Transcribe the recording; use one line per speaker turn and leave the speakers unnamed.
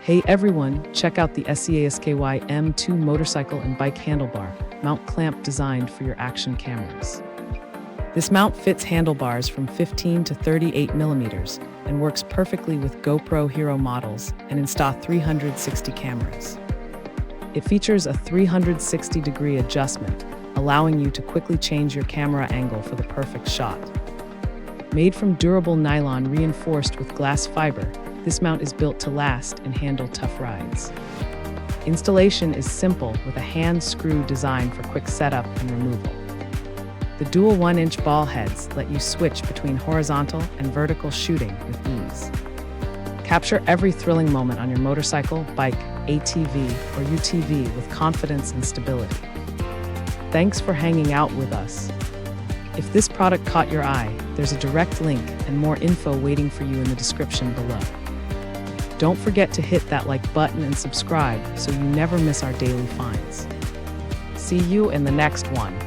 Hey everyone, check out the SEASKY M2 motorcycle and bike handlebar mount clamp designed for your action cameras. This mount fits handlebars from 15 to 38 millimeters and works perfectly with GoPro Hero models and Insta360 cameras. It features a 360-degree adjustment, allowing you to quickly change your camera angle for the perfect shot. Made from durable nylon reinforced with glass fiber, this mount is built to last and handle tough rides. Installation is simple with a hand screw design for quick setup and removal. The dual 1-inch ball heads let you switch between horizontal and vertical shooting with ease. Capture every thrilling moment on your motorcycle, bike, ATV, or UTV with confidence and stability. Thanks for hanging out with us. If this product caught your eye, there's a direct link and more info waiting for you in the description below. Don't forget to hit that like button and subscribe so you never miss our daily finds. See you in the next one.